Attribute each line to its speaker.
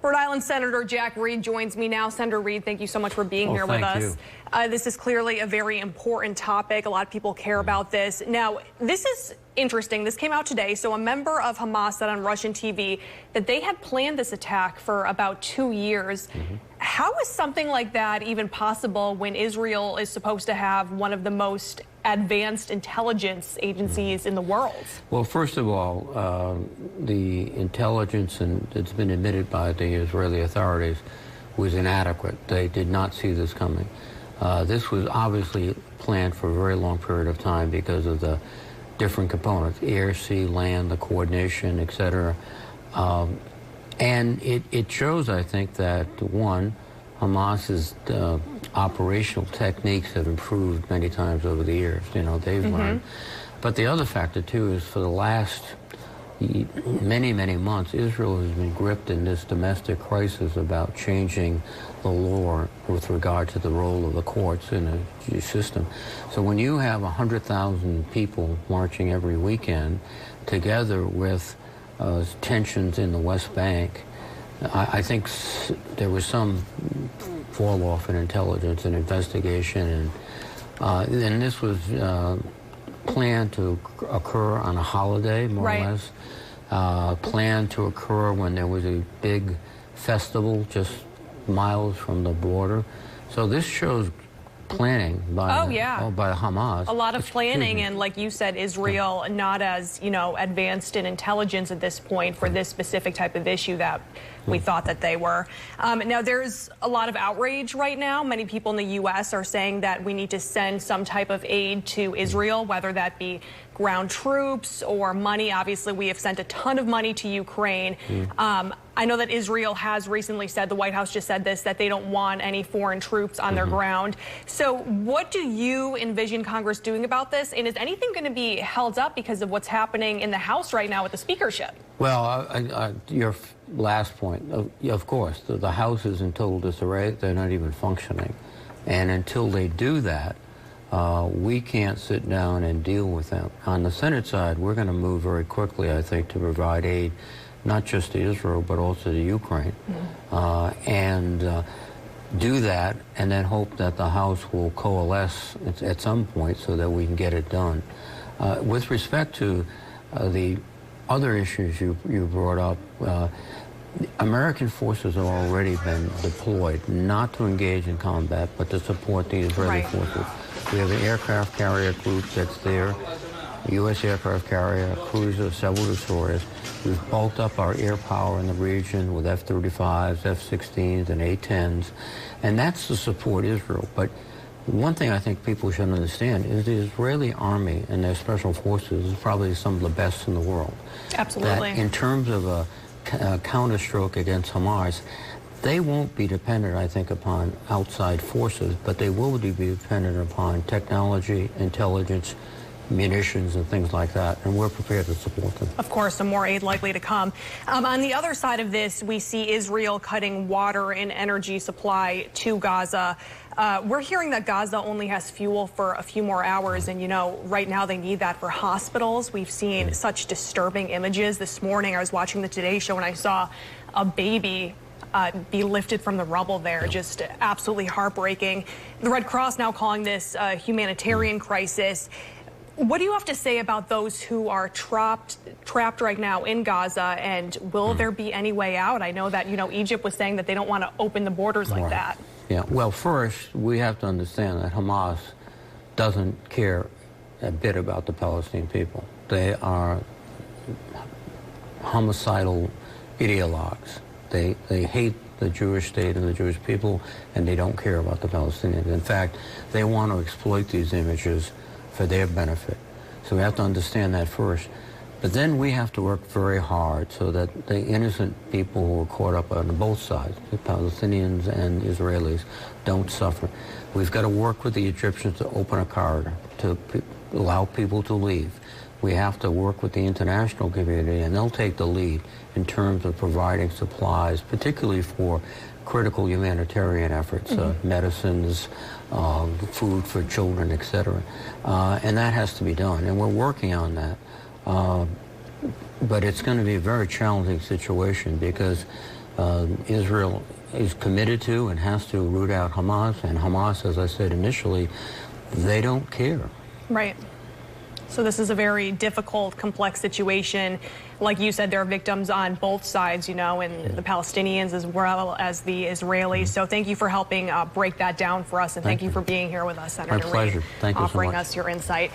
Speaker 1: Rhode Island Senator Jack Reed joins me now. Senator Reed, thank you so much for being here with us. This is clearly a very important topic. A lot of people care about this. Now, this is interesting. This came out today. So a member of Hamas said on Russian TV that they had planned this attack for about 2 years. How is something like that even possible when Israel is supposed to have one of the most advanced intelligence agencies in the world?
Speaker 2: Well, first of all, the intelligence that's been admitted by the Israeli authorities was inadequate. They did not see this coming. This was obviously planned for a very long period of time because of the different components, air, sea, land, the coordination, etc. And it shows, I think, that, one, Hamas's operational techniques have improved many times over the years. You know, they've learned. But the other factor, too, is for the last many, many months, Israel has been gripped in this domestic crisis about changing the law with regard to the role of the courts in the system. So when you have 100,000 people marching every weekend, together with tensions in the West Bank, I think there was some fall off in intelligence and investigation, and this was planned to occur on a holiday, more or less. Planned to occur when there was a big festival just miles from the border. So this shows planning by by Hamas.
Speaker 1: A lot of planning, and like you said, Israel not as, you know, advanced in intelligence at this point for this specific type of issue that we thought that they were. Now, there's a lot of outrage right now. Many people in the U.S. are saying that we need to send some type of aid to Israel, whether that be ground troops or money. Obviously, we have sent a ton of money to Ukraine. I know that Israel has recently said, the White House just said this, that they don't want any foreign troops on their ground. So what do you envision Congress doing about this? And is anything going to be held up because of what's happening in the House right now with the speakership?
Speaker 2: Well, your last point, of course, the House is in total disarray. They're not even functioning. And until they do that, we can't sit down and deal with them. On the Senate side, we're going to move very quickly, I think, to provide aid, not just to Israel, but also to Ukraine, and do that, and then hope that the House will coalesce at some point so that we can get it done. With respect to the other issues you brought up, American forces have already been deployed, not to engage in combat, but to support the Israeli forces. We have an aircraft carrier group that's there, U.S. aircraft carrier, cruiser, several destroyers. We've bulked up our air power in the region with F-35s, F-16s, and A-10s, and that's to support Israel. But one thing I think people should understand is the Israeli army and their special forces is probably some of the best in the world.
Speaker 1: Absolutely.
Speaker 2: That in terms of a counterstroke against Hamas, they won't be dependent, I think, upon outside forces, but they will be dependent upon technology, intelligence, munitions, and things like that, and we're prepared to support them.
Speaker 1: Of course, some more aid likely to come. On the other side of this, we see Israel cutting water and energy supply to Gaza. We're hearing that Gaza only has fuel for a few more hours, and, you know, right now they need that for hospitals. We've seen such disturbing images. This morning I was watching the Today Show and I saw a baby be lifted from the rubble there. Just absolutely heartbreaking. The Red Cross now calling this a humanitarian crisis. What do you have to say about those who are trapped right now in Gaza, and will there be any way out? I know that, you know, Egypt was saying that they don't want to open the borders like that.
Speaker 2: Yeah, well, first, we have to understand that Hamas doesn't care a bit about the Palestinian people. They are homicidal ideologues. They hate the Jewish state and the Jewish people, and they don't care about the Palestinians. In fact, they want to exploit these images for their benefit. So we have to understand that first. But then we have to work very hard so that the innocent people who are caught up on both sides, the Palestinians and Israelis, don't suffer. We've got to work with the Egyptians to open a corridor, to allow people to leave. We have to work with the international community, and they'll take the lead in terms of providing supplies, particularly for critical humanitarian efforts, medicines, food for children, etc. And that has to be done, and we're working on that. But it's going to be a very challenging situation because Israel is committed to and has to root out Hamas, and Hamas, as I said initially, they don't care.
Speaker 1: Right. So this is a very difficult, complex situation. Like you said, there are victims on both sides, you know, and the Palestinians as well as the Israelis. So thank you for helping break that down for us, and thank you for being here with us, Senator
Speaker 2: My pleasure.
Speaker 1: Reid,
Speaker 2: Thank you so much.
Speaker 1: offering us your insight.